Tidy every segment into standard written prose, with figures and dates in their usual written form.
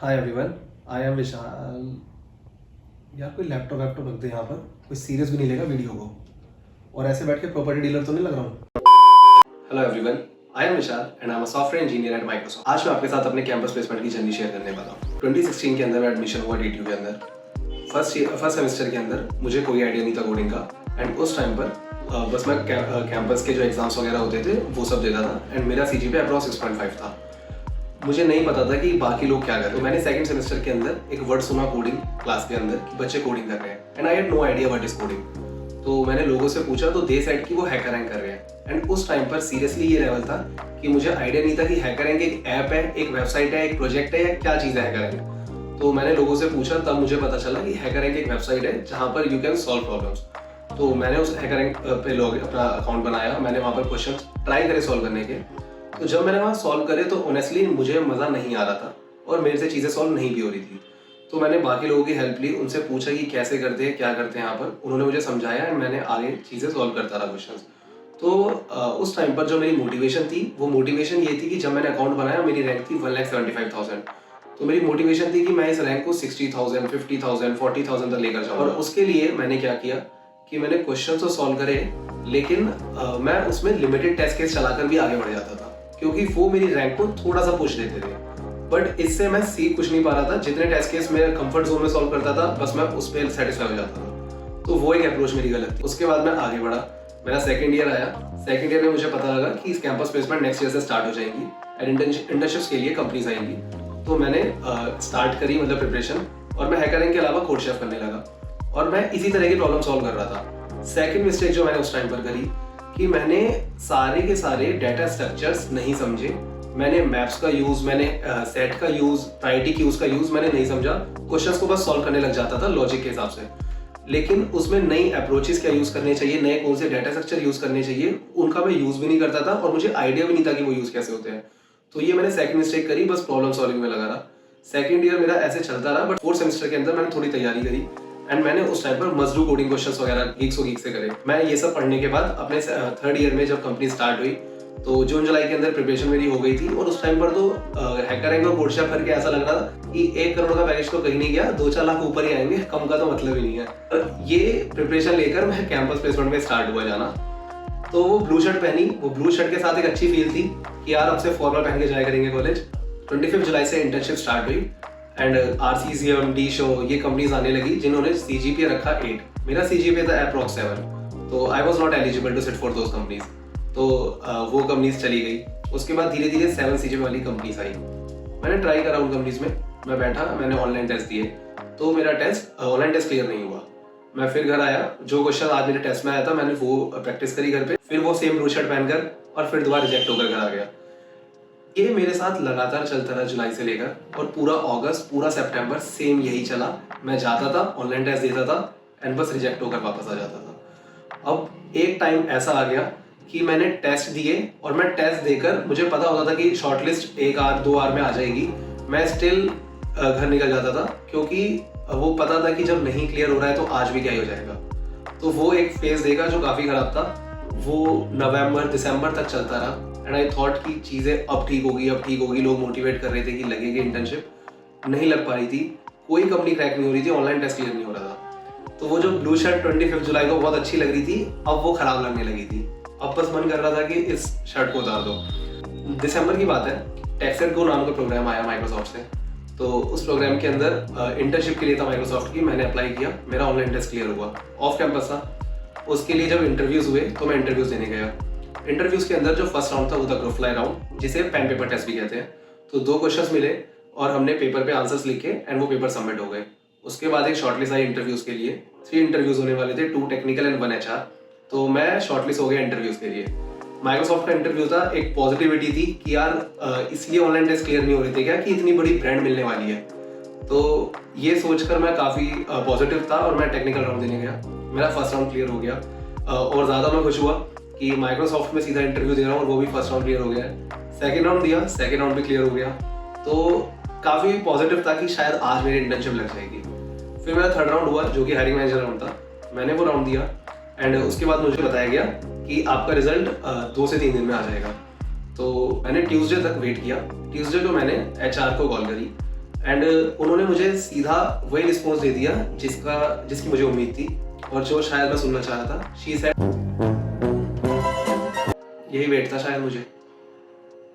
Hi everyone, I am विशाल। यार कोई laptop वैपटॉप रख दे यहाँ पर, कोई सीरियस भी नहीं लेगा वीडियो को। और ऐसे बैठ के प्रॉपर्टी डीलर तो नहीं लग रहा हूँ। Hello everyone, I am Vishal and I am a software engineer at Microsoft. आज मैं आपके साथ अपने कैंपस प्लेसमेंट की जर्नी शेयर करने वाला हूँ। 2016 के अंदर मेरा एडमिशन हुआ DTU के अंदर। फर्स्ट सेमेस्टर के अंदर मुझे कोई आइडिया नहीं था कोडिंग का। एंड उस टाइम पर बस मैं कैंपस के जो एग्जाम्स वगैरह होते थे वो सब देता था। एंड मेरा CGPA अप्रॉक्स 6.5 था। मुझे नहीं पता था कि बाकी लोग क्या कर रहे हैं। तो मैंने सेकंड सेमेस्टर के अंदर एक वर्ड सुना कोडिंग क्लास के अंदर कि बच्चे कोडिंग कर रहे हैं। And I had no idea what is coding. तो मैंने लोगों से पूछा तो दे सेड कि वो हैकररैंक कर रहे हैं। एंड उस टाइम पर सीरियसली ये लेवल था कि मुझे आइडिया नहीं था कि हैकररैंक एक ऐप है, एक वेबसाइट है, एक प्रोजेक्ट है या क्या चीज़ है हैकररैंक। तो मैंने लोगों से पूछा, तब मुझे पता चला कि हैकररैंक एक वेबसाइट है जहाँ पर यू कैन सॉल्व प्रॉब्लम्स। तो मैंने उस हैकररैंक पे अपना अकाउंट बनाया। मैंने वहाँ पर क्वेश्चन ट्राई करे सॉल्व करने के। तो जब मैंने वहाँ सॉल्व करे तो ऑनेस्टली मुझे मज़ा नहीं आ रहा था और मेरे से चीज़ें सॉल्व नहीं भी हो रही थी। तो मैंने बाकी लोगों की हेल्प ली, उनसे पूछा कि कैसे करते हैं, क्या करते हैं यहाँ पर। उन्होंने मुझे समझाया एंड मैंने आगे चीज़ें सॉल्व करता रहा क्वेश्चंस। तो उस टाइम पर जो मेरी मोटिवेशन थी वो मोटिवेशन ये थी कि जब मैंने अकाउंट बनाया मेरी रैंक थी 1,75,000। तो मेरी मोटिवेशन थी कि मैं इस रैंक को 60,000, 50,000, 40,000 तक लेकर जाऊँ। और उसके लिए मैंने क्या किया कि मैंने क्वेश्चन तो सॉल्व करे, लेकिन मैं उसमें लिमिटेड टेस्ट केस चलाकर भी आगे बढ़ जाता था क्योंकि वो मेरी रैंक को थोड़ा सा पुश देते थे। बट इससे मैं सीख कुछ नहीं पा रहा था। जितने टेस्ट केस मेरे कंफर्ट जोन में सॉल्व करता था बस मैं उस पर सेटिस्फाई हो जाता था। तो वो एक अप्रोच मेरी गलत थी। उसके बाद मैं आगे बढ़ा। मेरा सेकंड ईयर आया। सेकंड ईयर में मुझे पता लगा कि इस कैंपस प्लेसमेंट नेक्स्ट ईयर से स्टार्ट हो जाएंगी एंड इंटर्नशिप्स के लिए कंपनीज आएंगी। तो मैंने स्टार्ट करी मतलब प्रिपरेशन, और मैं हैकररैंक के अलावा कोड शेफ करने लगा और मैं इसी तरह की प्रॉब्लम सॉल्व कर रहा था। सेकंड मिस्टेक जो मैंने उस टाइम पर करी कि मैंने सारे के सारे डाटा स्ट्रक्चर्स नहीं समझे। मैंने मैप्स का यूज, मैंने सेट का यूज, प्रायोरिटी क्यूज का यूज मैंने नहीं समझा। क्वेश्चंस को बस सॉल्व करने लग जाता था लॉजिक के हिसाब से, लेकिन उसमें नई अप्रोचेस क्या यूज करने चाहिए, नए कौन से डाटा स्ट्रक्चर यूज करने चाहिए, उनका मैं यूज भी नहीं करता था और मुझे आइडिया भी नहीं था कि वो यूज कैसे होते हैं। तो ये मैंने सेकंड मिस्टेक करी, बस प्रॉब्लम सॉल्विंग में लगा रहा। सेकंड ईयर मेरा ऐसे चलता रहा। बट फोर्थ सेमेस्टर के अंदर मैंने थोड़ी तैयारी करी एंड मैंने उस टाइम पर मजदू कोडिंग क्वेश्चंस वगैरह गीक से करे। मैं ये सब पढ़ने के बाद अपने थर्ड ईयर में जब कंपनी स्टार्ट हुई तो जून जुलाई के अंदर प्रिपरेशन मेरी हो गई थी। और उस टाइम पर तो हैकररैंक और कोड शेफ करके ऐसा लग रहा था कि 1 करोड़ का पैकेज तो कहीं नहीं गया, 2-4 लाख ऊपर ही आएंगे, कम का तो मतलब ही नहीं है। और ये प्रिपरेशन लेकर मैं कैंपस प्लेसमेंट में स्टार्ट हुआ जाना। तो वो ब्लू शर्ट पहनी, वो ब्लू शर्ट के साथ एक अच्छी फील थी कि यार अब से फॉर्मल पहन के जाया करेंगे कॉलेज। 25 जुलाई से इंटर्नशिप स्टार्ट हुई एंड RCCM, डीशो ये कंपनीज आने लगी जिन्होंने CGPA रखा 8। मेरा CGPA था अप्रॉक्स 7। तो I was not eligible to sit for those companies. तो वो कंपनीज चली गई। उसके बाद धीरे धीरे 7 CGPA वाली कंपनीज आई। मैंने ट्राई करा उन कंपनीज में, मैं बैठा, मैंने ऑनलाइन टेस्ट दिए। तो मेरा ऑनलाइन टेस्ट क्लियर नहीं हुआ। मैं फिर घर आया, जो क्वेश्चन आज मेरे टेस्ट में आया था मैंने वो प्रैक्टिस करी घर पे, फिर वो सेम ब्लू शर्ट पहनकर, और फिर दोबारा रिजेक्ट होकर घर आ गया। ये मेरे साथ लगातार चलता रहा जुलाई से लेकर, और पूरा अगस्त, पूरा सितंबर सेम यही चला। मैं जाता था, ऑनलाइन टेस्ट देता था एंड बस रिजेक्ट होकर वापस आ जाता था। अब एक टाइम ऐसा आ गया कि मैंने टेस्ट दिए और मैं टेस्ट देकर मुझे पता होता था कि शॉर्टलिस्ट 1 आवर 2 आवर में आ जाएगी, मैं स्टिल घर निकल जाता था क्योंकि वो पता था कि जब नहीं क्लियर हो रहा है तो आज भी क्या ही हो जाएगा। तो वो एक फेज देखा जो काफ़ी ख़राब था। वो नवंबर दिसंबर तक चलता रहा एंड आई थॉट कि चीज़ें अब ठीक होगी, अब ठीक होगी। लोग मोटिवेट कर रहे थे कि लगेगी इंटर्नशिप, नहीं लग पा रही थी। कोई कंपनी क्रैक नहीं हो रही थी, ऑनलाइन टेस्ट क्लियर नहीं हो रहा था। तो वो जो ब्लू शर्ट 25 जुलाई को बहुत अच्छी लग रही थी, अब वो ख़राब लगने लगी थी। अब बस मन कर रहा था कि इस शर्ट को उतार दो। दिसंबर की बात है, टेक्सेट गो नाम का प्रोग्राम आया माइक्रोसॉफ्ट से। तो उस प्रोग्राम के अंदर इंटर्नशिप के लिए था माइक्रोसॉफ्ट की। मैंने अप्लाई किया, मेरा ऑनलाइन टेस्ट क्लियर हुआ, ऑफ कैंपस था। उसके लिए जब इंटरव्यूज हुए तो मैं इंटरव्यूज देने गया। इंटरव्यूज के अंदर जो फर्स्ट राउंड था वो था ग्रुप फ्लाई राउंड, जिसे पेन पेपर टेस्ट भी कहते हैं। तो 2 क्वेश्चंस मिले और हमने पेपर पे आंसर्स लिखे एंड वो पेपर सबमिट हो गए। उसके बाद एक शॉर्टलिस्ट आई इंटरव्यूज के लिए। 3 इंटरव्यूज होने वाले थे, 2 टेक्निकल एंड 1 HR। तो मैं शॉर्टलिस्ट हो गया इंटरव्यूज के लिए। माइक्रोसॉफ्ट का इंटरव्यू था, एक पॉजिटिविटी थी कि यार इसलिए ऑनलाइन टेस्ट क्लियर नहीं हो रहे थे क्या कि इतनी बड़ी ब्रांड मिलने वाली है। तो ये सोचकर मैं काफ़ी पॉजिटिव था और मैं टेक्निकल राउंड देने गया। मेरा फर्स्ट राउंड क्लियर हो गया और ज़्यादा मैं खुश हुआ कि माइक्रोसॉफ्ट में सीधा इंटरव्यू दे रहा हूँ और वो भी फर्स्ट राउंड क्लियर हो गया है। सेकेंड राउंड दिया, सेकेंड राउंड भी क्लियर हो गया। तो काफ़ी पॉजिटिव था कि शायद आज मेरी इंटर्नशिप लग जाएगी। फिर मेरा थर्ड राउंड हुआ जो कि हायरिंग मैनेजर राउंड था। मैंने वो राउंड दिया एंड उसके बाद मुझे बताया गया कि आपका रिजल्ट 2 से 3 दिन में आ जाएगा। तो मैंने ट्यूसडे तक वेट किया। ट्यूसडे को मैंने HR को कॉल करी एंड उन्होंने मुझे सीधा वही रिस्पॉन्स दे दिया जिसकी मुझे उम्मीद थी और जो शायद मैं सुनना चाह रहा था। शी सेड, यही वेट था शायद मुझे।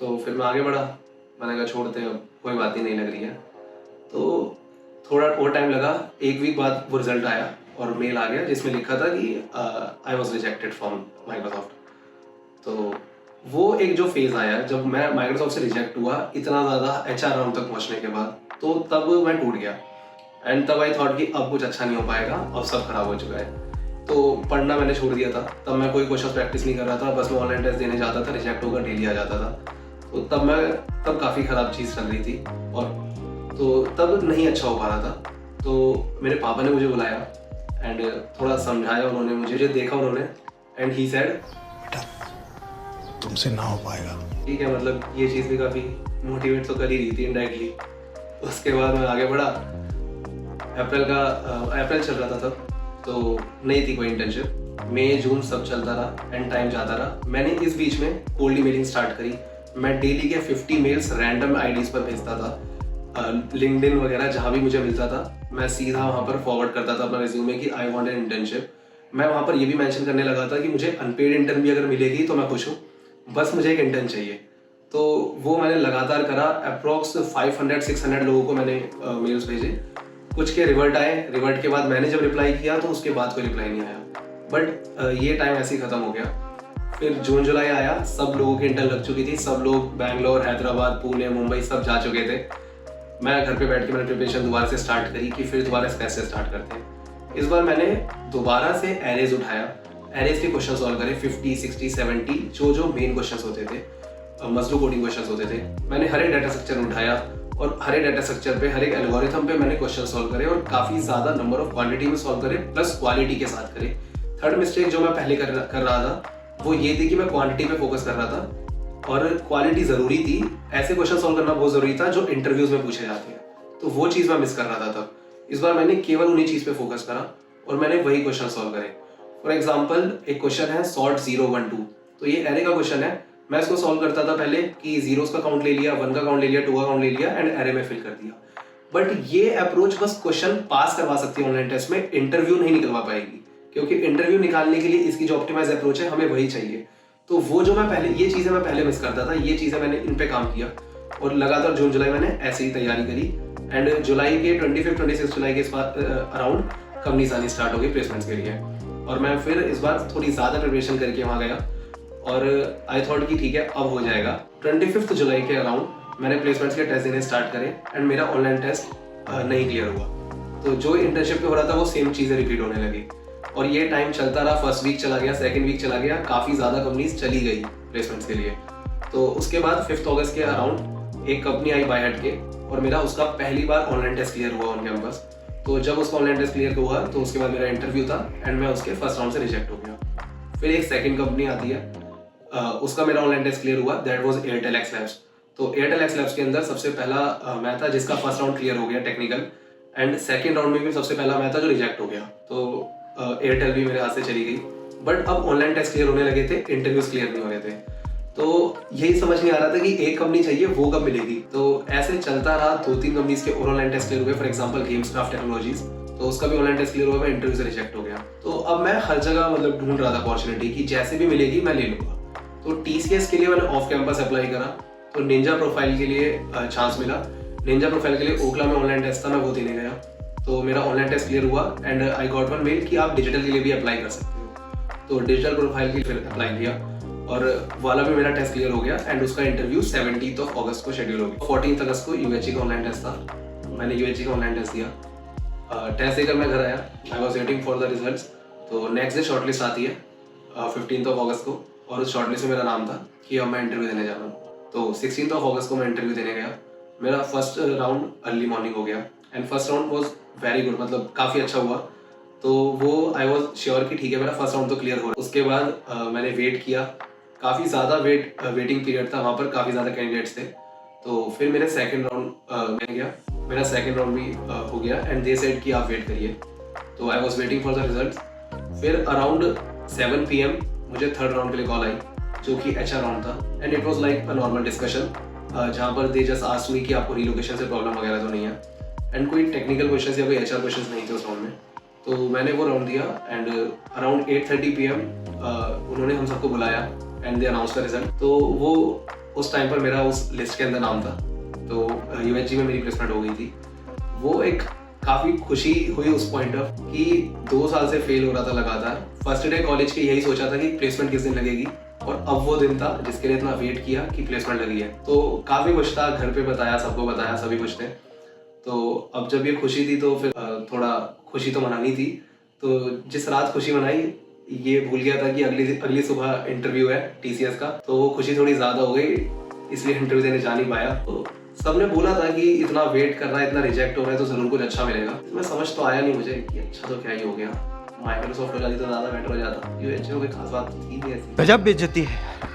तो फिर मैं आगे बढ़ा, मैंने कहा छोड़ते अब कोई बात ही नहीं लग रही है। तो थोड़ा और टाइम लगा, 1 वीक बाद वो रिजल्ट आया और मेल आ गया जिसमें लिखा था कि I was rejected from Microsoft. तो वो एक जो फेज आया जब मैं माइक्रोसॉफ्ट से रिजेक्ट हुआ इतना ज़्यादा HR राउंड तक पहुंचने के बाद, तो तब मैं टूट गया। एंड तब आई थॉट कि अब कुछ अच्छा नहीं हो पाएगा, अब सब खराब हो चुका है। तो पढ़ना मैंने छोड़ दिया था, तब मैं कोई क्वेश्चन प्रैक्टिस नहीं कर रहा था, बस मैं ऑनलाइन टेस्ट देने जाता था, रिजेक्ट होकर डेली आ जाता था। तो तब काफ़ी ख़राब चीज़ चल रही थी और तो तब नहीं अच्छा हो पा रहा था। तो मेरे पापा ने मुझे बुलाया एंड थोड़ा समझाया उन्होंने मुझे देखा उन्होंने, एंड ही सेड तुमसे ना हो पाएगा। ठीक है, मतलब ये चीज़ भी काफ़ी मोटिवेट तो कर ही रही थी इनडायरेक्टली। उसके बाद मैं आगे बढ़ा। अप्रैल चल रहा था तब, तो नहीं थी कोई इंटर्नशिप। मई जून सब चलता रहा एंड टाइम जाता रहा। मैंने इस बीच में कोल्ड ईमेलिंग स्टार्ट करी। मैं डेली के 50 मेल्स रैंडम आईडीज़ पर भेजता था, लिंक्डइन वगैरह जहाँ भी मुझे मिलता था मैं सीधा वहाँ पर फॉरवर्ड करता था अपना रिज्यूमे कि आई वांट एन इंटर्नशिप। मैं वहाँ पर ये भी मेंशन करने लगा था कि मुझे अनपेड इंटर्न भी अगर मिलेगी तो मैं खुश हूँ, बस मुझे एक इंटर्न चाहिए। तो वो मैंने लगातार करा। अप्रॉक्स 500-600 लोगों को मैंने मेल्स भेजे। कुछ के रिवर्ट आए, रिवर्ट के बाद मैंने जब रिप्लाई किया तो उसके बाद कोई रिप्लाई नहीं आया। बट ये टाइम ऐसे ही ख़त्म हो गया। फिर जून जुलाई आया, सब लोगों की इंटर्न लग चुकी थी, सब लोग बैंगलोर, हैदराबाद, पुणे, मुंबई सब जा चुके थे। मैं घर पे बैठ के मैंने प्रिपरेशन दोबारा से स्टार्ट करी कि फिर दोबारा कैसे स्टार्ट करते हैं। इस बार मैंने दोबारा से एरेज उठाया, एरेज के क्वेश्चन सॉल्व करे 50, 60, 70 जो मेन क्वेश्चन होते थे, मस्ट डू कोडिंग क्वेश्चन होते थे। मैंने हर एक डाटा स्ट्रक्चर उठाया और हर एक डाटा स्ट्रक्चर पे, हर एक एल्गोरिथम पे मैंने क्वेश्चन सॉल्व करे और काफ़ी ज़्यादा नंबर ऑफ क्वांटिटी में सॉल्व करे प्लस क्वालिटी के साथ करे। थर्ड मिस्टेक जो मैं पहले कर रहा था वो ये थी कि मैं क्वांटिटी पे फोकस कर रहा था और क्वालिटी ज़रूरी थी। ऐसे क्वेश्चन सॉल्व करना बहुत ज़रूरी था जो इंटरव्यूज में पूछे जाते हैं, तो वो चीज़ मैं मिस कर रहा था तब। इस बार मैंने केवल उन्हीं चीज़ पे फोकस करा और मैंने वही क्वेश्चन सॉल्व करे। फॉर एग्जाम्पल एक क्वेश्चन है सॉर्ट 0, 1, 2, तो ये एरे का क्वेश्चन है। मैं इसको सॉल्व करता था पहले कि जीरोस का काउंट ले लिया, 1 का काउंट ले लिया, 2 का काउंट ले लिया एंड एरे में फिल कर दिया। बट ये अप्रोच बस क्वेश्चन पास करवा सकती है ऑनलाइन टेस्ट में, इंटरव्यू नहीं निकलवा पाएगी, क्योंकि इंटरव्यू निकालने के लिए इसकी जो ऑप्टिमाइज अप्रोच है हमें वही चाहिए। तो वो जो ये चीज़ें मैं पहले मिस करता था, ये चीज़ें मैंने इन पे काम किया और लगातार जून जुलाई मैंने ऐसे ही तैयारी करी। एंड जुलाई के 25-26 जुलाई के अराउंड कंपनीज आनी स्टार्ट हो गई प्लेसमेंट्स के लिए और मैं फिर इस बार थोड़ी ज़्यादा प्रिपरेशन करके वहाँ गया और आई थॉट कि ठीक है अब हो जाएगा। 25 जुलाई के अराउंड मैंने प्लेसमेंट्स के टेस्ट देने स्टार्ट करे एंड मेरा ऑनलाइन टेस्ट नहीं क्लियर हुआ। तो जो इंटर्नशिप पे हो रहा था वो सेम चीज़ें रिपीट होने लगी और ये टाइम चलता रहा। फर्स्ट वीक चला गया, सेकंड वीक चला गया, काफ़ी ज़्यादा कंपनीज चली गई प्लेसमेंट्स के लिए। तो उसके बाद 5 अगस्त के अराउंड एक कंपनी आई बाय हेड के और मेरा उसका पहली बार ऑनलाइन टेस्ट क्लियर हुआ ऑन कैंपस। तो जब उसका ऑनलाइन टेस्ट क्लियर हुआ तो उसके बाद मेरा इंटरव्यू था एंड मैं उसके फर्स्ट राउंड से रिजेक्ट हो गया। फिर एक सेकंड कंपनी आती है, उसका मेरा ऑनलाइन टेस्ट क्लियर हुआ, that was Airtel x labs. तो एयरटेल एक्स लैब्स के अंदर सबसे पहला मैं था जिसका फर्स्ट राउंड क्लियर हो गया टेक्निकल, एंड सेकंड राउंड में भी सबसे पहला मैं था जो रिजेक्ट हो गया। तो एयरटेल भी मेरे हाथ से चली गई। बट अब ऑनलाइन टेस्ट क्लियर होने लगे थे, इंटरव्यूज क्लियर नहीं हो रहे थे। तो यही समझ नहीं आ रहा था कि एक कंपनी चाहिए, वो कब मिलेगी। तो ऐसे चलता रहा, 2-3 कंपनीज के और ऑनलाइन टेस्ट क्लियर हुए। फॉर एग्जांपल गेम्सक्राफ्ट टेक्नोलॉजीज, तो उसका भी ऑनलाइन टेस्ट क्लियर हुआ, मैं इंटरव्यू से रिजेक्ट हो गया। तो अब मैं हर जगह मतलब ढूंढ रहा था अपॉर्चुनिटी कि जैसे भी मिलेगी मैं ले लूंगा। तो TCS के लिए मैंने ऑफ कैंपस अप्लाई करा, तो निंजा प्रोफाइल के लिए चांस मिला। निंजा प्रोफाइल के लिए ओखला में ऑनलाइन टेस्ट था, मैं वो देने गया। तो मेरा ऑनलाइन टेस्ट क्लियर हुआ and I got one mail कि आप डिजिटल के लिए भी अप्लाई कर सकते हो। तो डिजिटल प्रोफाइल के लिए फिर अप्लाई किया और वाला भी मेरा टेस्ट क्लियर हो गया एंड उसका इंटरव्यू 17 अगस्त को शेड्यूल हो गया। 14 अगस्त को UHG का ऑनलाइन टेस्ट था, मैंने UHG का ऑनलाइन टेस्ट दिया। टेस्ट देकर मैं घर आया, I was waiting for the results. तो नेक्स्ट डे शॉर्टलिस्ट आती है 15 अगस्त को और उस शॉर्टलिस्ट में मेरा नाम था कि अब मैं इंटरव्यू देने जा रहा हूँ। तो 16 अगस्त को मैं इंटरव्यू देने गया। मेरा फर्स्ट राउंड अर्ली मॉर्निंग हो गया and first round was very good, मतलब काफ़ी अच्छा हुआ। तो वो आई वॉज श्योर कि ठीक है मेरा फर्स्ट राउंड तो क्लियर हो रहा है। उसके बाद मैंने वेट किया, काफ़ी ज़्यादा वेटिंग पीरियड था वहाँ पर, काफ़ी ज़्यादा कैंडिडेट्स थे। तो फिर मेरे सेकंड राउंड में गया, मेरा सेकंड राउंड भी हो गया एंड दे सेड कि आप वेट करिए। तो I was waiting for the result. फिर अराउंड 7 PM मुझे थर्ड राउंड के लिए कॉल आई जो कि HR राउंड था and it was like a normal discussion. जहाँ पर दे जस्ट आस्क्ड मी कि आपको रिलोकेशन से प्रॉब्लम वगैरह तो नहीं है, एंड कोई टेक्निकल क्वेश्चंस या कोई एचआर क्वेश्चंस नहीं थे उस राउंड में। तो मैंने वो राउंड दिया एंड अराउंड 8:30 PM उन्होंने हम सबको बुलाया and they announce the result. तो वो उस टाइम पर मेरा उस लिस्ट के अंदर नाम था, तो UHG में मेरी प्लेसमेंट हो गई थी। वो एक काफ़ी खुशी हुई उस पॉइंट ऑफ कि 2 साल से फेल हो रहा था लगातार। फर्स्ट डे कॉलेज के यही सोचा था कि प्लेसमेंट किस दिन लगेगी, और अब वो दिन था जिसके लिए इतना वेट किया कि प्लेसमेंट लगी है। तो काफ़ी खुश था, घर पे बताया, सबको बताया, सभी खुश थे। तो अब जब ये खुशी थी तो फिर थोड़ा खुशी तो मनानी थी। तो जिस रात खुशी मनाई, ये भूल गया था कि अगली सुबह इंटरव्यू है TCS का, तो वो खुशी थोड़ी ज़्यादा हो गई, इसलिए इंटरव्यू देने जा नहीं पाया। तो सबने बोला था कि इतना वेट कर रहा है, इतना रिजेक्ट हो रहा है, तो ज़रूर कुछ अच्छा मिलेगा। इसमें समझ तो आया नहीं मुझे कि अच्छा तो क्या ही हो गया। माइक्रोसॉफ्ट हो जाती तो ज़्यादा बेटर हो जाता, UHG में कोई खास बात थी नहीं ऐसी। गजब बेइज्जती है।